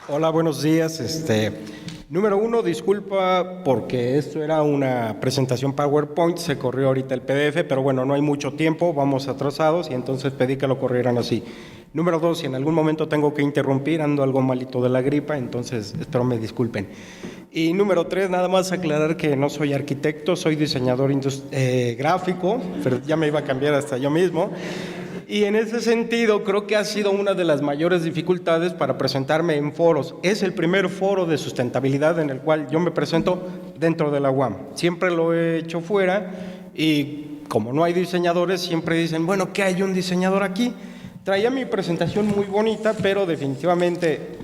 Hola, buenos días. Número uno, disculpa porque esto era una presentación PowerPoint, se corrió ahorita el PDF, pero bueno, no hay mucho tiempo, vamos atrasados y entonces pedí que lo corrieran así. Número dos, si en algún momento tengo que interrumpir, ando algo malito de la gripa, entonces espero me disculpen. Y número tres, nada más aclarar que no soy arquitecto, soy diseñador gráfico, pero ya me iba a cambiar hasta yo mismo. Y en ese sentido creo que ha sido una de las mayores dificultades para presentarme en foros. Es el primer foro de sustentabilidad en el cual yo me presento dentro de la UAM. Siempre lo he hecho fuera y como no hay diseñadores, siempre dicen, bueno, ¿qué hay un diseñador aquí? Traía mi presentación muy bonita, pero definitivamente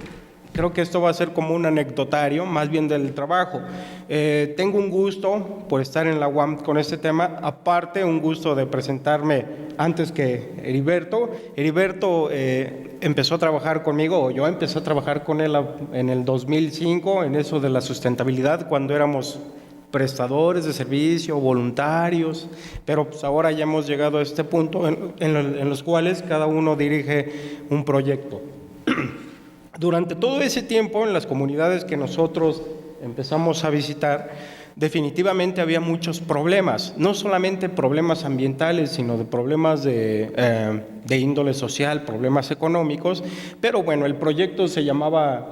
creo que esto va a ser como un anecdotario, más bien del trabajo. Tengo un gusto por estar en la UAM con este tema, aparte un gusto de presentarme antes que Heriberto. Heriberto empezó a trabajar conmigo, o yo empecé a trabajar con él en el 2005, en eso de la sustentabilidad, cuando éramos prestadores de servicio, voluntarios, pero pues ahora ya hemos llegado a este punto en los cuales cada uno dirige un proyecto. Durante todo ese tiempo, en las comunidades que nosotros empezamos a visitar, definitivamente había muchos problemas, no solamente problemas ambientales, sino de problemas de índole social, problemas económicos, pero bueno, el proyecto se llamaba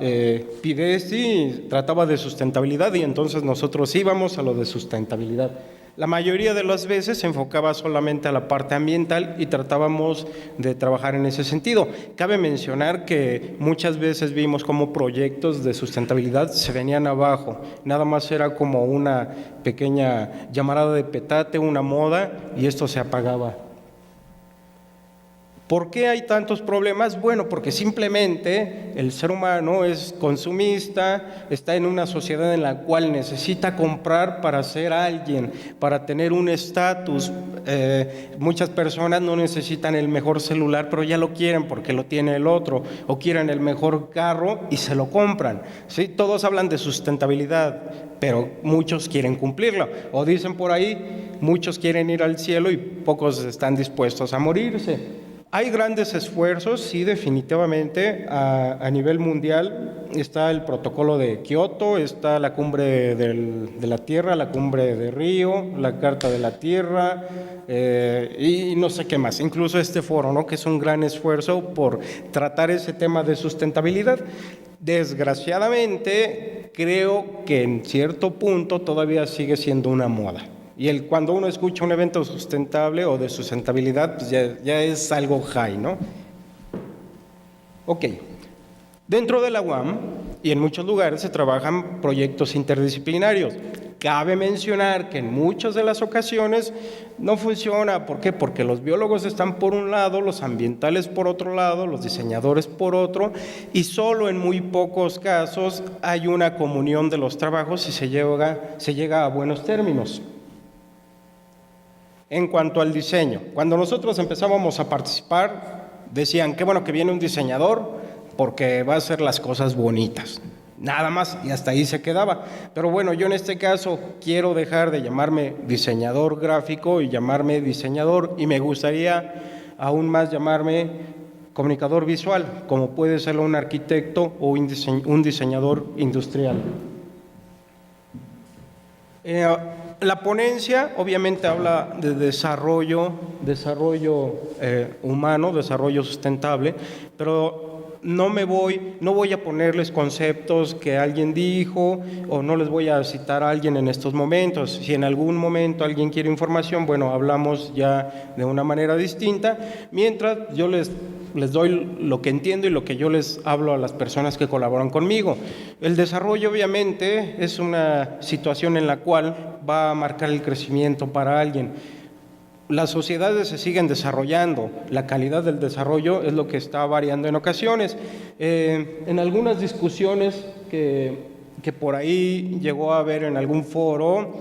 PIDESTI, trataba de sustentabilidad y entonces nosotros íbamos a lo de sustentabilidad. La mayoría de las veces se enfocaba solamente a la parte ambiental y tratábamos de trabajar en ese sentido. Cabe mencionar que muchas veces vimos cómo proyectos de sustentabilidad se venían abajo, nada más era como una pequeña llamarada de petate, una moda, y esto se apagaba. ¿Por qué hay tantos problemas? Bueno, porque simplemente el ser humano es consumista, está en una sociedad en la cual necesita comprar para ser alguien, para tener un estatus. Muchas personas no necesitan el mejor celular, pero ya lo quieren porque lo tiene el otro, o quieren el mejor carro y se lo compran. ¿Sí? Todos hablan de sustentabilidad, pero muchos quieren cumplirlo. O dicen por ahí, muchos quieren ir al cielo y pocos están dispuestos a morirse. Hay grandes esfuerzos, sí, definitivamente, a nivel mundial. Está el protocolo de Kioto, está la cumbre de la Tierra, la cumbre de Río, la Carta de la Tierra, y no sé qué más. Incluso este foro, ¿no?, que es un gran esfuerzo por tratar ese tema de sustentabilidad. Desgraciadamente, creo que en cierto punto todavía sigue siendo una moda. Y cuando uno escucha un evento sustentable o de sustentabilidad, pues ya es algo high, ¿no? Ok. Dentro de la UAM y en muchos lugares se trabajan proyectos interdisciplinarios. Cabe mencionar que en muchas de las ocasiones no funciona. ¿Por qué? Porque los biólogos están por un lado, los ambientales por otro lado, los diseñadores por otro, y solo en muy pocos casos hay una comunión de los trabajos y se llega a buenos términos. En cuanto al diseño, cuando nosotros empezábamos a participar, decían, qué bueno que viene un diseñador porque va a hacer las cosas bonitas. Nada más, y hasta ahí se quedaba. Pero bueno, yo en este caso quiero dejar de llamarme diseñador gráfico y llamarme diseñador, y me gustaría aún más llamarme comunicador visual, como puede serlo un arquitecto o un diseñador industrial. La ponencia obviamente habla de desarrollo humano, desarrollo sustentable, pero no voy a ponerles conceptos que alguien dijo, o no les voy a citar a alguien en estos momentos. Si en algún momento alguien quiere información, bueno, hablamos ya de una manera distinta, mientras yo les doy lo que entiendo y lo que yo les hablo a las personas que colaboran conmigo. El desarrollo obviamente es una situación en la cual va a marcar el crecimiento para alguien. Las sociedades se siguen desarrollando, la calidad del desarrollo es lo que está variando en ocasiones. En algunas discusiones que por ahí llegó a haber en algún foro,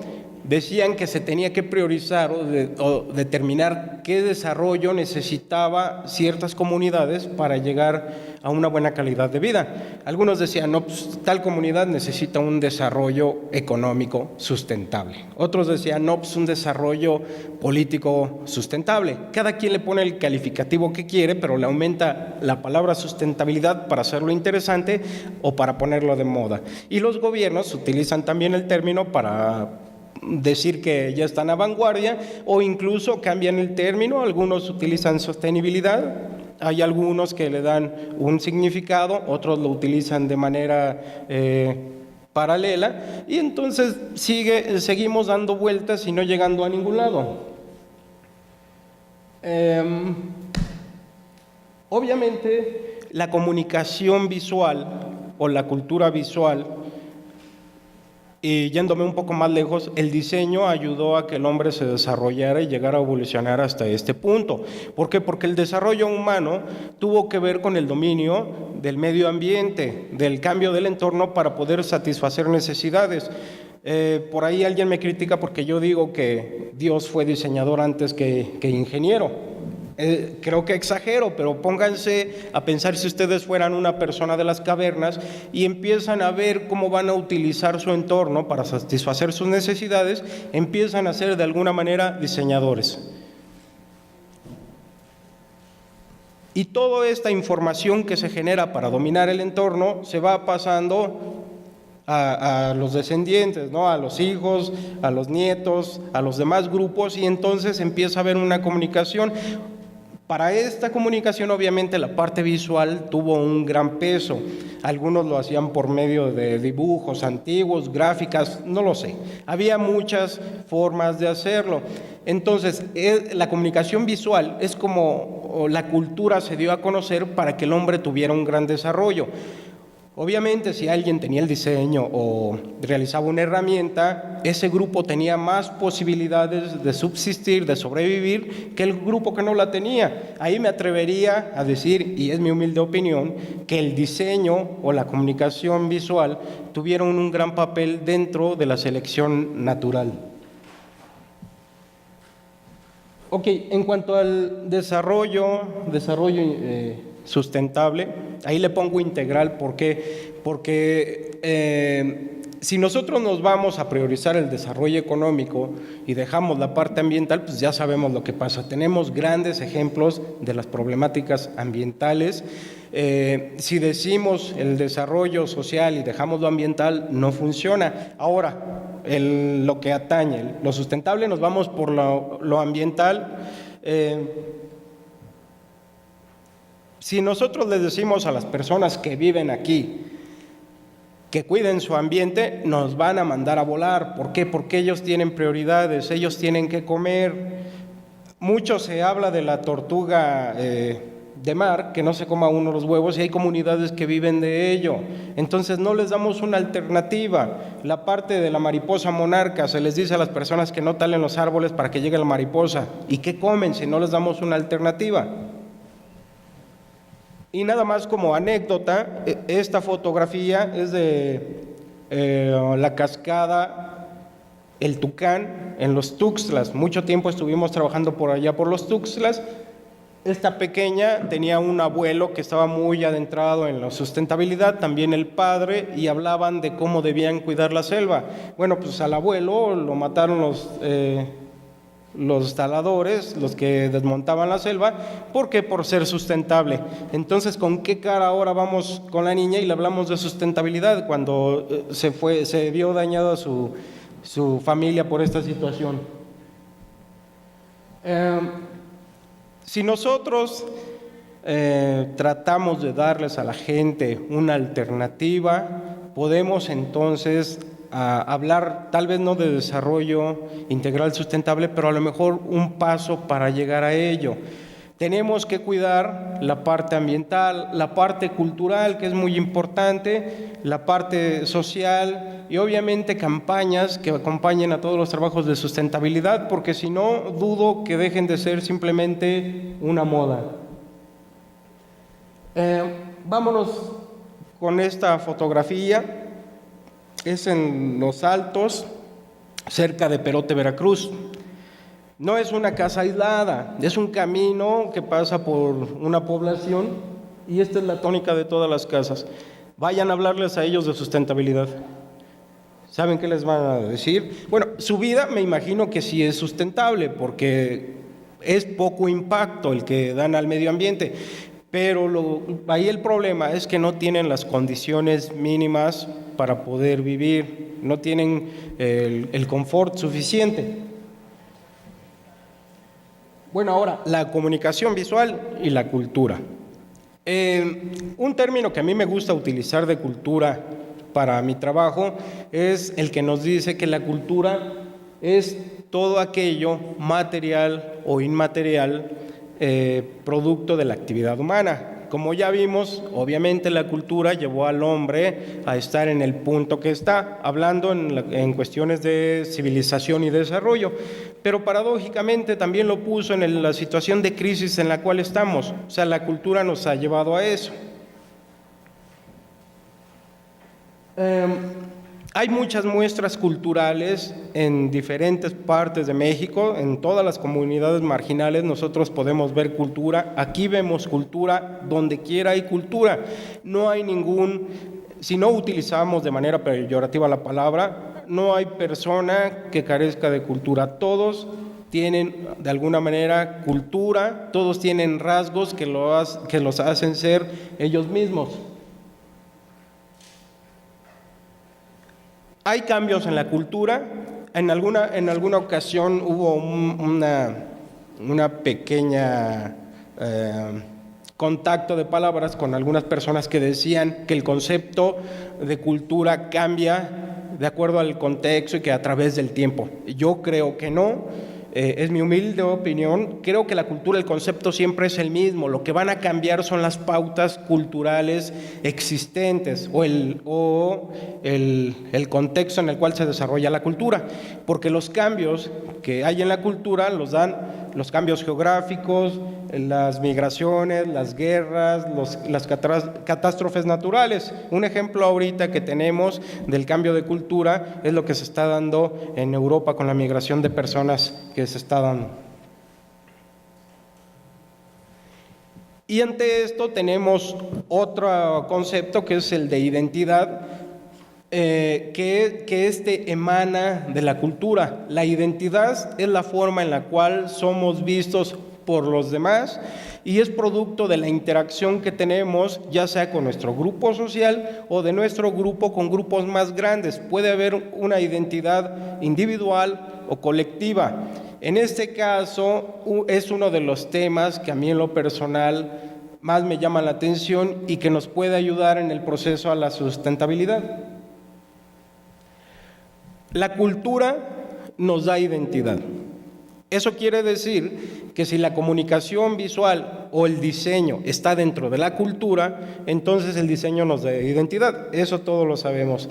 decían que se tenía que priorizar o determinar qué desarrollo necesitaba ciertas comunidades para llegar a una buena calidad de vida. Algunos decían, no, pues, tal comunidad necesita un desarrollo económico sustentable. Otros decían, no, pues un desarrollo político sustentable. Cada quien le pone el calificativo que quiere, pero le aumenta la palabra sustentabilidad para hacerlo interesante o para ponerlo de moda. Y los gobiernos utilizan también el término para decir que ya están a vanguardia, o incluso cambian el término. Algunos utilizan sostenibilidad, hay algunos que le dan un significado, otros lo utilizan de manera paralela, y entonces seguimos dando vueltas y no llegando a ningún lado. Obviamente la comunicación visual o la cultura visual, y yéndome un poco más lejos, el diseño ayudó a que el hombre se desarrollara y llegara a evolucionar hasta este punto. ¿Por qué? Porque el desarrollo humano tuvo que ver con el dominio del medio ambiente, del cambio del entorno para poder satisfacer necesidades. Por ahí alguien me critica porque yo digo que Dios fue diseñador antes que ingeniero. Creo que exagero, pero pónganse a pensar si ustedes fueran una persona de las cavernas y empiezan a ver cómo van a utilizar su entorno para satisfacer sus necesidades, empiezan a ser de alguna manera diseñadores. Y toda esta información que se genera para dominar el entorno se va pasando a los descendientes, ¿no? A los hijos, a los nietos, a los demás grupos, y entonces empieza a haber una comunicación. Para esta comunicación, obviamente, la parte visual tuvo un gran peso. Algunos lo hacían por medio de dibujos antiguos, gráficas, no lo sé. Había muchas formas de hacerlo. Entonces, la comunicación visual es como la cultura se dio a conocer para que el hombre tuviera un gran desarrollo. Obviamente, si alguien tenía el diseño o realizaba una herramienta, ese grupo tenía más posibilidades de subsistir, de sobrevivir, que el grupo que no la tenía. Ahí me atrevería a decir, y es mi humilde opinión, que el diseño o la comunicación visual tuvieron un gran papel dentro de la selección natural. Ok, en cuanto al desarrollo sustentable, ahí le pongo integral. ¿Por qué? Porque si nosotros nos vamos a priorizar el desarrollo económico y dejamos la parte ambiental, pues ya sabemos lo que pasa. Tenemos grandes ejemplos de las problemáticas ambientales. Si decimos el desarrollo social y dejamos lo ambiental, no funciona. Ahora, lo que atañe, lo sustentable, nos vamos por lo ambiental. Si nosotros les decimos a las personas que viven aquí que cuiden su ambiente, nos van a mandar a volar. ¿Por qué? Porque ellos tienen prioridades, ellos tienen que comer. Mucho se habla de la tortuga de mar, que no se coma uno los huevos, y hay comunidades que viven de ello. Entonces no les damos una alternativa. La parte de la mariposa monarca, se les dice a las personas que no talen los árboles para que llegue la mariposa. ¿Y qué comen si no les damos una alternativa? Y nada más como anécdota, esta fotografía es de la cascada El Tucán en los Tuxtlas. Mucho tiempo estuvimos trabajando por allá por los Tuxtlas. Esta pequeña tenía un abuelo que estaba muy adentrado en la sustentabilidad, también el padre, y hablaban de cómo debían cuidar la selva. Bueno, pues al abuelo lo mataron los taladores, los que desmontaban la selva. ¿Por qué? Por ser sustentable. Entonces, ¿con qué cara ahora vamos con la niña y le hablamos de sustentabilidad cuando se vio dañada su familia por esta situación? Si nosotros tratamos de darles a la gente una alternativa, podemos entonces hablar tal vez no de desarrollo integral sustentable, pero a lo mejor un paso para llegar a ello. Tenemos que cuidar la parte ambiental, la parte cultural, que es muy importante, la parte social y obviamente campañas que acompañen a todos los trabajos de sustentabilidad, porque si no, dudo que dejen de ser simplemente una moda. Vámonos con esta fotografía. Es en Los Altos, cerca de Perote, Veracruz. No es una casa aislada, es un camino que pasa por una población y esta es la tónica de todas las casas. Vayan a hablarles a ellos de sustentabilidad. ¿Saben qué les van a decir? Bueno, su vida me imagino que sí es sustentable porque es poco impacto el que dan al medio ambiente, pero ahí el problema es que no tienen las condiciones mínimas para poder vivir, no tienen el confort suficiente. Bueno, ahora, la comunicación visual y la cultura. Un término que a mí me gusta utilizar de cultura para mi trabajo es el que nos dice que la cultura es todo aquello material o inmaterial producto de la actividad humana. Como ya vimos, obviamente la cultura llevó al hombre a estar en el punto que está, hablando en cuestiones de civilización y desarrollo, pero paradójicamente también lo puso en la situación de crisis en la cual estamos. O sea, la cultura nos ha llevado a eso. Hay muchas muestras culturales en diferentes partes de México, en todas las comunidades marginales nosotros podemos ver cultura, aquí vemos cultura, donde quiera hay cultura, no hay si no utilizamos de manera peyorativa la palabra, no hay persona que carezca de cultura, todos tienen de alguna manera cultura, todos tienen rasgos que los hacen ser ellos mismos. Hay cambios en la cultura. En alguna ocasión hubo una pequeña contacto de palabras con algunas personas que decían que el concepto de cultura cambia de acuerdo al contexto y que a través del tiempo. Yo creo que no. Es mi humilde opinión, creo que la cultura, el concepto siempre es el mismo, lo que van a cambiar son las pautas culturales existentes o el contexto en el cual se desarrolla la cultura, porque los cambios que hay en la cultura los dan los cambios geográficos, las migraciones, las guerras, las catástrofes naturales. Un ejemplo ahorita que tenemos del cambio de cultura es lo que se está dando en Europa con la migración de personas que se está dando. Y ante esto tenemos otro concepto que es el de identidad, que emana de la cultura. La identidad es la forma en la cual somos vistos por los demás y es producto de la interacción que tenemos, ya sea con nuestro grupo social o de nuestro grupo con grupos más grandes. Puede haber una identidad individual o colectiva. En este caso es uno de los temas que a mí en lo personal más me llama la atención y que nos puede ayudar en el proceso a la sustentabilidad. La cultura nos da identidad. Eso quiere decir que si la comunicación visual o el diseño está dentro de la cultura, entonces el diseño nos da identidad. Eso todos lo sabemos.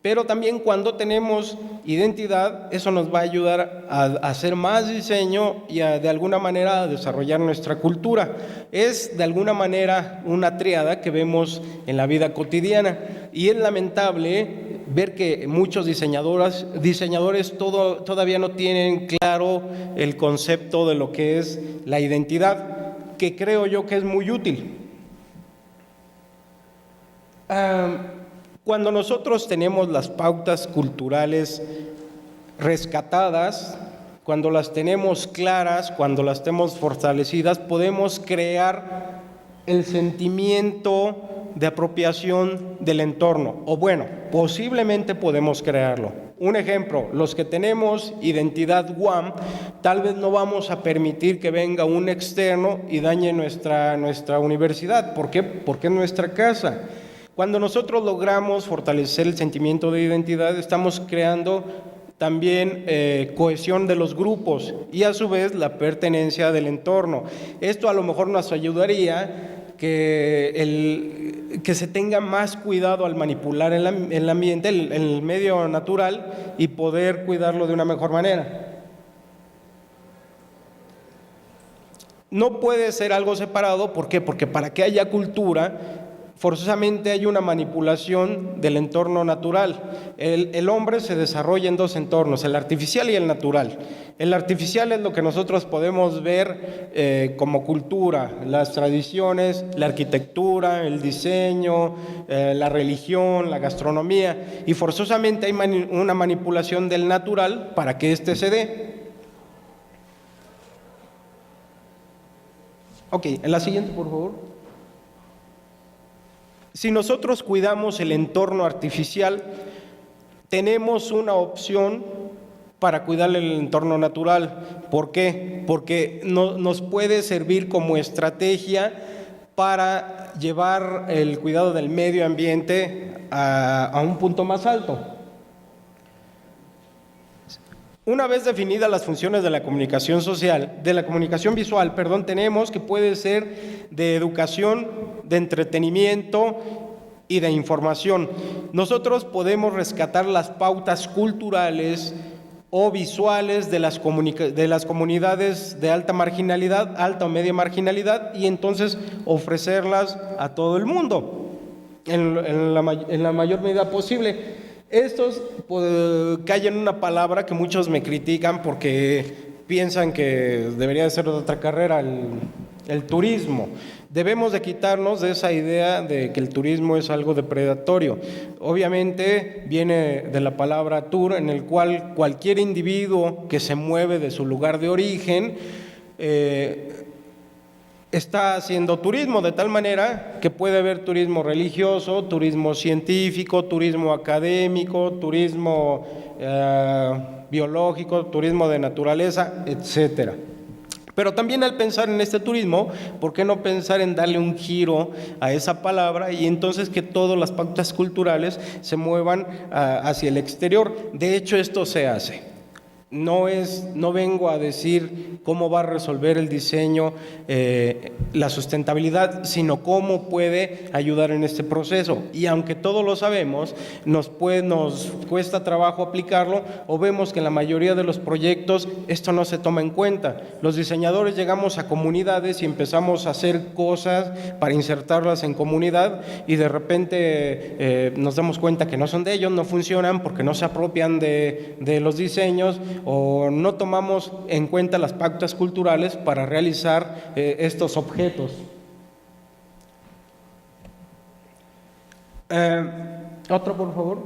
Pero también cuando tenemos identidad, eso nos va a ayudar a hacer más diseño y de alguna manera a desarrollar nuestra cultura. Es de alguna manera una tríada que vemos en la vida cotidiana y es lamentable ver que muchos diseñadores todavía no tienen claro el concepto de lo que es la identidad, que creo yo que es muy útil. Cuando nosotros tenemos las pautas culturales rescatadas, cuando las tenemos claras, cuando las tenemos fortalecidas, podemos crear el sentimiento de apropiación del entorno, o bueno, posiblemente podemos crearlo. Un ejemplo, los que tenemos identidad UAM, tal vez no vamos a permitir que venga un externo y dañe nuestra universidad. ¿Por qué? Porque es nuestra casa. Cuando nosotros logramos fortalecer el sentimiento de identidad, estamos creando también cohesión de los grupos y a su vez la pertenencia del entorno. Esto a lo mejor nos ayudaría que se tenga más cuidado al manipular el ambiente, el medio natural y poder cuidarlo de una mejor manera. No puede ser algo separado, ¿por qué? Porque para que haya cultura, forzosamente hay una manipulación del entorno natural. El hombre se desarrolla en dos entornos, el artificial y el natural. El artificial es lo que nosotros podemos ver como cultura, las tradiciones, la arquitectura, el diseño, la religión, la gastronomía, y forzosamente hay una manipulación del natural para que éste se dé. Ok, en la siguiente, por favor. Si nosotros cuidamos el entorno artificial, tenemos una opción para cuidar el entorno natural. ¿Por qué? Porque nos puede servir como estrategia para llevar el cuidado del medio ambiente a un punto más alto. Una vez definidas las funciones de la comunicación social, de la comunicación visual, tenemos que puede ser de educación, de entretenimiento y de información. Nosotros podemos rescatar las pautas culturales o visuales de las comunidades de alta marginalidad, alta o media marginalidad, y entonces ofrecerlas a todo el mundo en la mayor medida posible. Estos callan una palabra que muchos me critican porque piensan que debería de ser otra carrera, el turismo. Debemos de quitarnos de esa idea de que el turismo es algo depredatorio. Obviamente viene de la palabra tour, en el cual cualquier individuo que se mueve de su lugar de origen está haciendo turismo, de tal manera que puede haber turismo religioso, turismo científico, turismo académico, turismo biológico, turismo de naturaleza, etcétera. Pero también al pensar en este turismo, ¿por qué no pensar en darle un giro a esa palabra y entonces que todas las pautas culturales se muevan hacia el exterior? De hecho, esto se hace. No vengo a decir cómo va a resolver el diseño la sustentabilidad, sino cómo puede ayudar en este proceso. Y aunque todos lo sabemos, nos cuesta trabajo aplicarlo, o vemos que en la mayoría de los proyectos esto no se toma en cuenta. Los diseñadores llegamos a comunidades y empezamos a hacer cosas para insertarlas en comunidad, y de repente nos damos cuenta que no son de ellos, no funcionan porque no se apropian de los diseños, o no tomamos en cuenta las pautas culturales para realizar estos objetos. Otro, por favor.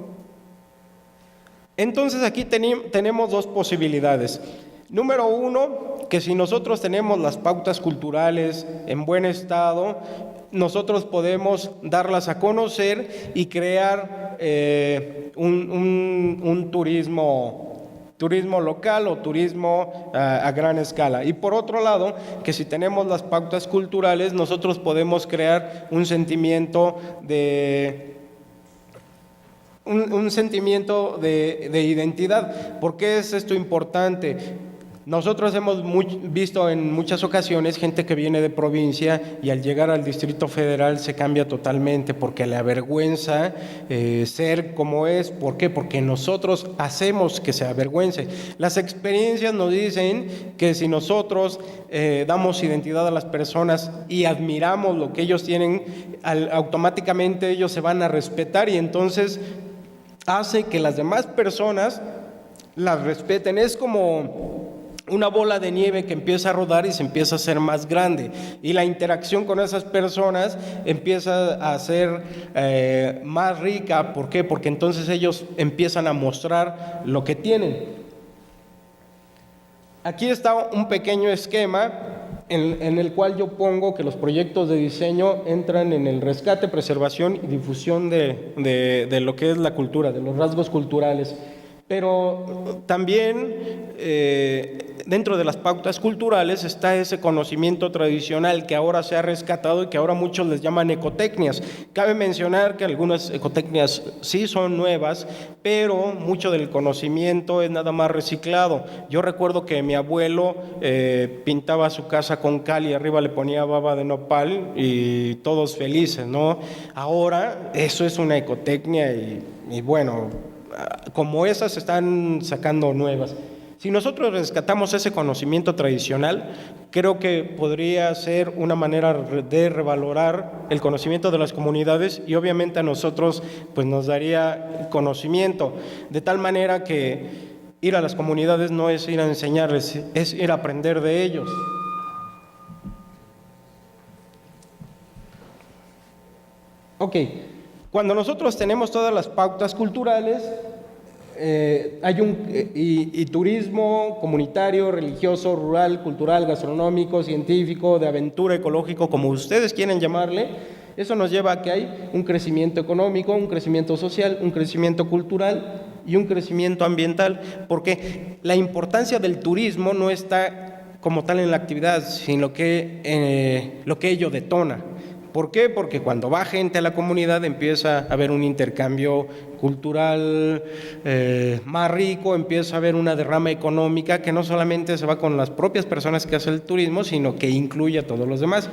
Entonces aquí tenemos dos posibilidades. Número uno, que si nosotros tenemos las pautas culturales en buen estado, nosotros podemos darlas a conocer y crear un turismo local o turismo a gran escala. Y por otro lado, que si tenemos las pautas culturales, nosotros podemos crear un sentimiento de identidad. ¿Por qué es esto importante? Nosotros hemos visto en muchas ocasiones gente que viene de provincia y al llegar al Distrito Federal se cambia totalmente porque le avergüenza ser como es. ¿Por qué? Porque nosotros hacemos que se avergüence. Las experiencias nos dicen que si nosotros damos identidad a las personas y admiramos lo que ellos tienen, automáticamente ellos se van a respetar, y entonces hace que las demás personas las respeten. Es como una bola de nieve que empieza a rodar y se empieza a hacer más grande, y la interacción con esas personas empieza a ser más rica. ¿Por qué? Porque entonces ellos empiezan a mostrar lo que tienen. Aquí está un pequeño esquema en el cual yo pongo que los proyectos de diseño entran en el rescate, preservación y difusión de lo que es la cultura, de los rasgos culturales. Pero también dentro de las pautas culturales está ese conocimiento tradicional que ahora se ha rescatado y que ahora muchos les llaman ecotecnias. Cabe mencionar que algunas ecotecnias sí son nuevas, pero mucho del conocimiento es nada más reciclado. Yo recuerdo que mi abuelo pintaba su casa con cal y arriba le ponía baba de nopal y todos felices, ¿no? Ahora eso es una ecotecnia y bueno, como esas se están sacando nuevas. Si nosotros rescatamos ese conocimiento tradicional, creo que podría ser una manera de revalorar el conocimiento de las comunidades y obviamente a nosotros pues nos daría conocimiento, de tal manera que ir a las comunidades no es ir a enseñarles, es ir a aprender de ellos. Ok, cuando nosotros tenemos todas las pautas culturales, hay turismo comunitario, religioso, rural, cultural, gastronómico, científico, de aventura, ecológico, como ustedes quieren llamarle. Eso nos lleva a que hay un crecimiento económico, un crecimiento social, un crecimiento cultural y un crecimiento ambiental, porque la importancia del turismo no está como tal en la actividad, sino lo que ello detona. ¿Por qué? Porque cuando va gente a la comunidad empieza a haber un intercambio cultural más rico, empieza a haber una derrama económica que no solamente se va con las propias personas que hacen el turismo, sino que incluye a todos los demás.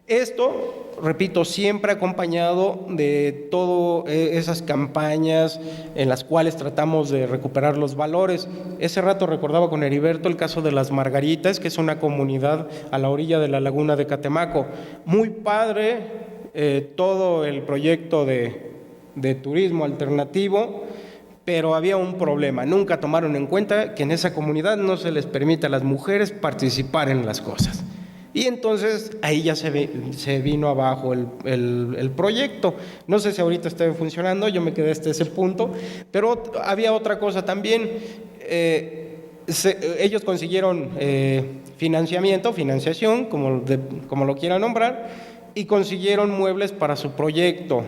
Esto, repito, siempre acompañado de todas esas campañas en las cuales tratamos de recuperar los valores. Ese rato recordaba con Heriberto el caso de Las Margaritas, que es una comunidad a la orilla de la laguna de Catemaco. Muy padre todo el proyecto de turismo alternativo, pero había un problema. Nunca tomaron en cuenta que en esa comunidad no se les permite a las mujeres participar en las cosas. Y entonces ahí ya se vino abajo el proyecto. No sé si ahorita está funcionando, yo me quedé hasta ese punto, pero había otra cosa también. Ellos consiguieron financiación, como lo quieran nombrar, y consiguieron muebles para su proyecto.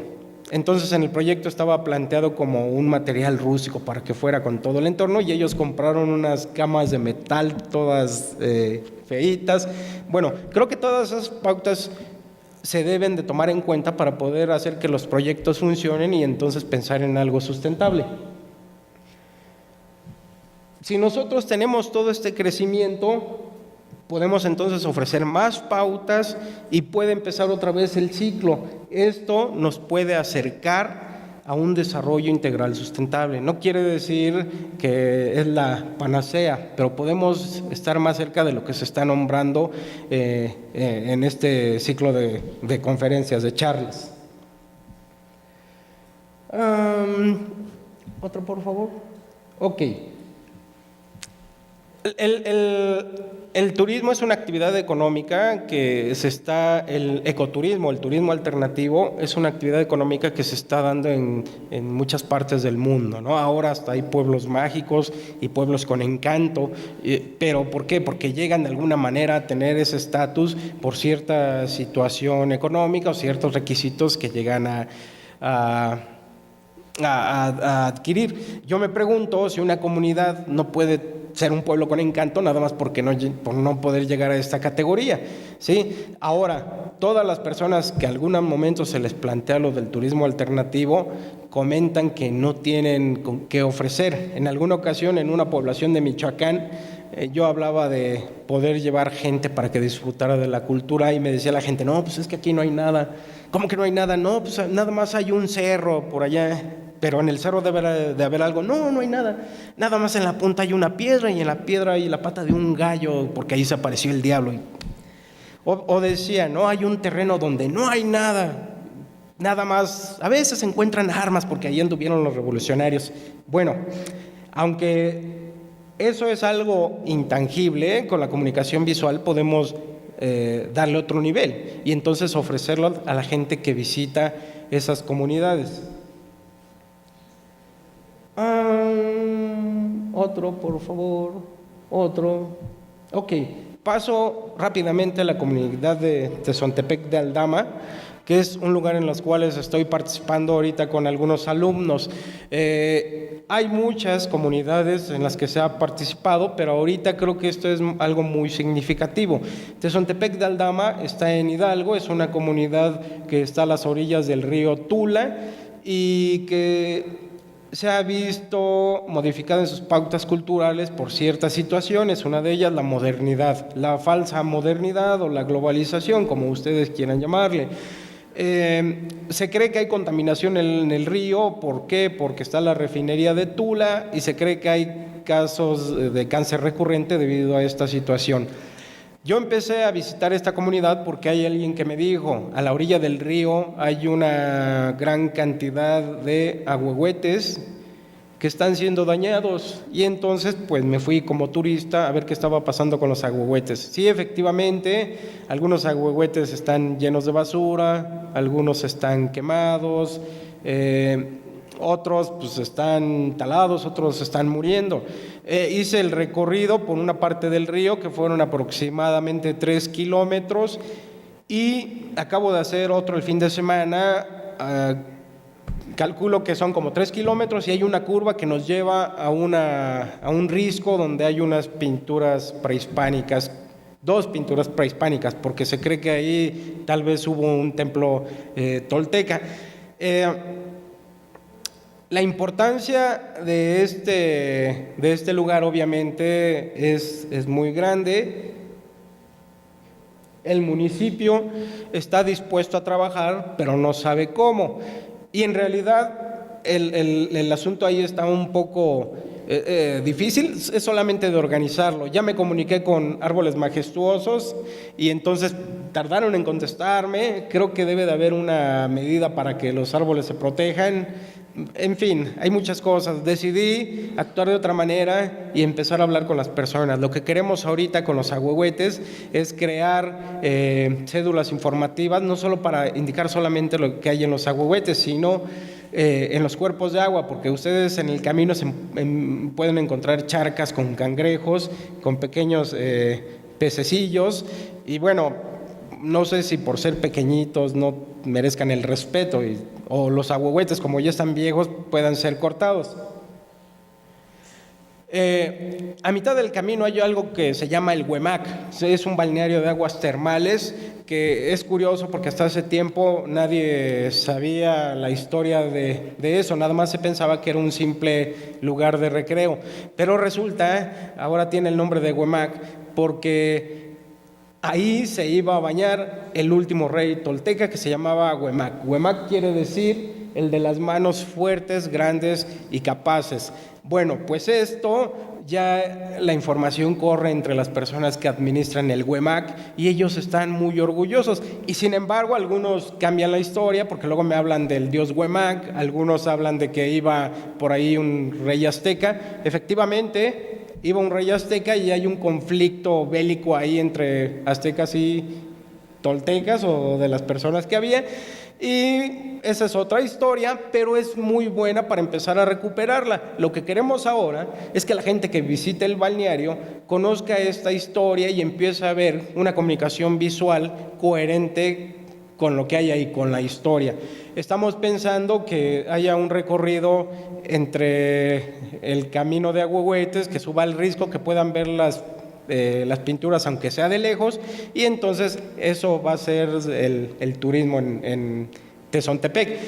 Entonces en el proyecto estaba planteado como un material rústico para que fuera con todo el entorno y ellos compraron unas camas de metal todas feitas. Bueno, creo que todas esas pautas se deben de tomar en cuenta para poder hacer que los proyectos funcionen y entonces pensar en algo sustentable. Si nosotros tenemos todo este crecimiento, podemos entonces ofrecer más pautas y puede empezar otra vez el ciclo. Esto nos puede acercar a un desarrollo integral sustentable. No quiere decir que es la panacea, pero podemos estar más cerca de lo que se está nombrando en este ciclo de conferencias, de charlas. Otro, por favor. Ok. El turismo es una actividad económica el ecoturismo, el turismo alternativo, es una actividad económica que se está dando en muchas partes del mundo, ¿no? Ahora hasta hay pueblos mágicos y pueblos con encanto, pero ¿por qué? Porque llegan de alguna manera a tener ese estatus por cierta situación económica o ciertos requisitos que llegan a adquirir. Yo me pregunto si una comunidad no puede ser un pueblo con encanto nada más por no poder llegar a esta categoría, ¿sí? Ahora, todas las personas que en algún momento se les plantea lo del turismo alternativo comentan que no tienen con qué ofrecer. En alguna ocasión, en una población de Michoacán, yo hablaba de poder llevar gente para que disfrutara de la cultura y me decía la gente, no, pues es que aquí no hay nada. ¿Cómo que no hay nada? No, pues nada más hay un cerro por allá. Pero en el cerro debe de haber algo. No, no hay nada. Nada más en la punta hay una piedra y en la piedra hay la pata de un gallo porque ahí se apareció el diablo. O decía, no, hay un terreno donde no hay nada. Nada más, a veces se encuentran armas porque ahí anduvieron los revolucionarios. Bueno, aunque eso es algo intangible, con la comunicación visual podemos darle otro nivel y entonces ofrecerlo a la gente que visita esas comunidades. Otro, por favor. Otro. Ok, paso rápidamente a la comunidad de Tezontepec de Aldama, que es un lugar en los cuales estoy participando ahorita con algunos alumnos. Hay muchas comunidades en las que se ha participado, pero ahorita creo que esto es algo muy significativo. Tezontepec de Aldama está en Hidalgo, es una comunidad que está a las orillas del río Tula y que se ha visto modificada en sus pautas culturales por ciertas situaciones, una de ellas la modernidad, la falsa modernidad o la globalización, como ustedes quieran llamarle. Se cree que hay contaminación en el río, ¿por qué? Porque está la refinería de Tula y se cree que casos de cáncer recurrente debido a esta situación. Yo empecé a visitar esta comunidad porque hay alguien que me dijo, a la orilla del río hay una gran cantidad de ahuehuetes que están siendo dañados, y entonces pues me fui como turista a ver qué estaba pasando con los ahuehuetes. Sí, efectivamente, algunos ahuehuetes están llenos de basura, algunos están quemados, otros pues están talados, otros están muriendo. Hice el recorrido por una parte del río que fueron aproximadamente 3 kilómetros, y acabo de hacer otro el fin de semana. Calculo que son como 3 kilómetros y hay una curva que nos lleva a un risco donde hay unas pinturas prehispánicas, 2 pinturas prehispánicas, porque se cree que ahí tal vez hubo un templo tolteca. La importancia de este lugar obviamente es muy grande. El municipio está dispuesto a trabajar, pero no sabe cómo. Y en realidad el asunto ahí está un poco difícil, es solamente de organizarlo. Ya me comuniqué con Árboles Majestuosos y entonces tardaron en contestarme. Creo que debe de haber una medida para que los árboles se protejan. En fin, hay muchas cosas. Decidí actuar de otra manera y empezar a hablar con las personas. Lo que queremos ahorita con los ahuehuetes es crear cédulas informativas, no solo para indicar solamente lo que hay en los ahuehuetes, sino en los cuerpos de agua, porque ustedes en el camino pueden encontrar charcas con cangrejos, con pequeños pececillos, y bueno, no sé si por ser pequeñitos no merezcan el respeto, o los ahuehuetes, como ya están viejos, puedan ser cortados. A mitad del camino hay algo que se llama el Huemac. Es un balneario de aguas termales que es curioso porque hasta hace tiempo nadie sabía la historia de eso, nada más se pensaba que era un simple lugar de recreo, pero resulta, ahora tiene el nombre de Huemac porque ahí se iba a bañar el último rey tolteca, que se llamaba Huemac. Huemac quiere decir el de las manos fuertes, grandes y capaces. Bueno, pues esto ya la información corre entre las personas que administran el Huemac y ellos están muy orgullosos. Y sin embargo, algunos cambian la historia porque luego me hablan del dios Huemac, algunos hablan de que iba por ahí un rey azteca. Efectivamente, iba un rey azteca y hay un conflicto bélico ahí entre aztecas y toltecas o de las personas que había. Y esa es otra historia, pero es muy buena para empezar a recuperarla. Lo que queremos ahora es que la gente que visite el balneario conozca esta historia y empiece a ver una comunicación visual coherente con lo que hay ahí, con la historia. Estamos pensando que haya un recorrido entre el camino de ahuehuetes, que suba el risco, que puedan ver las pinturas aunque sea de lejos, y entonces eso va a ser el turismo en Tezontepec.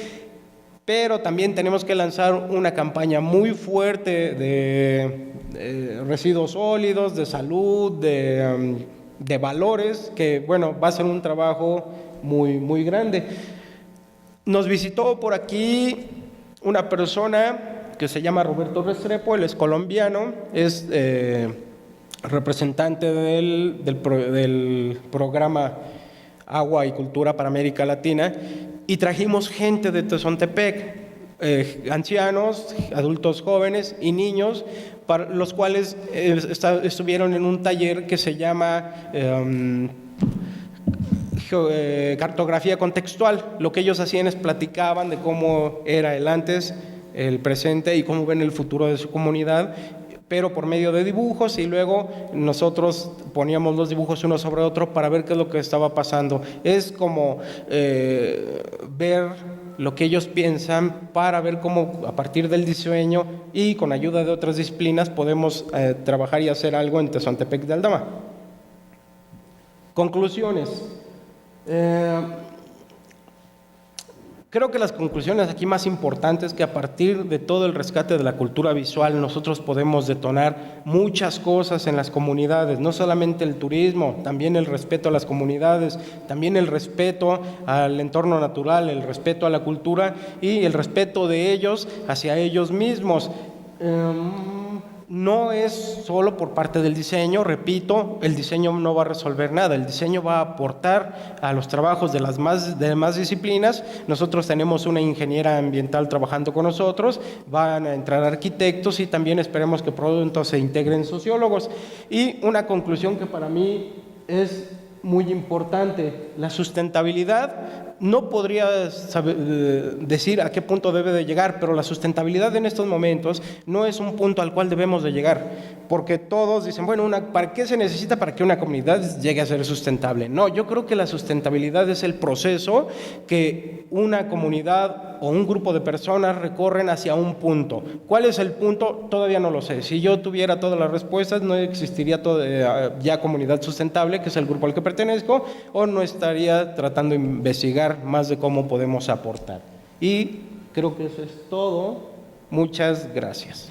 Pero también tenemos que lanzar una campaña muy fuerte de residuos sólidos, de salud, de valores, que bueno, va a ser un trabajo muy, muy grande. Nos visitó por aquí una persona que se llama Roberto Restrepo, él es colombiano, es representante del programa Agua y Cultura para América Latina, y trajimos gente de Tezontepec, ancianos, adultos jóvenes y niños, para los cuales estuvieron en un taller que se llama cartografía contextual. Lo que ellos hacían es platicaban de cómo era el antes, el presente y cómo ven el futuro de su comunidad, pero por medio de dibujos, y luego nosotros poníamos los dibujos uno sobre otro para ver qué es lo que estaba pasando. Es como ver lo que ellos piensan para ver cómo a partir del diseño y con ayuda de otras disciplinas podemos trabajar y hacer algo en Tezontepec de Aldama. Conclusiones. Creo que las conclusiones aquí más importantes es que a partir de todo el rescate de la cultura visual nosotros podemos detonar muchas cosas en las comunidades, no solamente el turismo, también el respeto a las comunidades, también el respeto al entorno natural, el respeto a la cultura y el respeto de ellos hacia ellos mismos. no es solo por parte del diseño, repito, el diseño no va a resolver nada, el diseño va a aportar a los trabajos de las demás disciplinas. Nosotros tenemos una ingeniera ambiental trabajando con nosotros, van a entrar arquitectos y también esperemos que pronto se integren sociólogos. Y una conclusión que para mí es muy importante, la sustentabilidad. No podría decir a qué punto debe de llegar, pero la sustentabilidad en estos momentos no es un punto al cual debemos de llegar, porque todos dicen, bueno, ¿para qué se necesita para que una comunidad llegue a ser sustentable? No, yo creo que la sustentabilidad es el proceso que una comunidad o un grupo de personas recorren hacia un punto. ¿Cuál es el punto? Todavía no lo sé. Si yo tuviera todas las respuestas, no existiría ya comunidad sustentable, que es el grupo al que pertenezco, o no estaría tratando de investigar más de cómo podemos aportar. Y creo que eso es todo. Muchas gracias.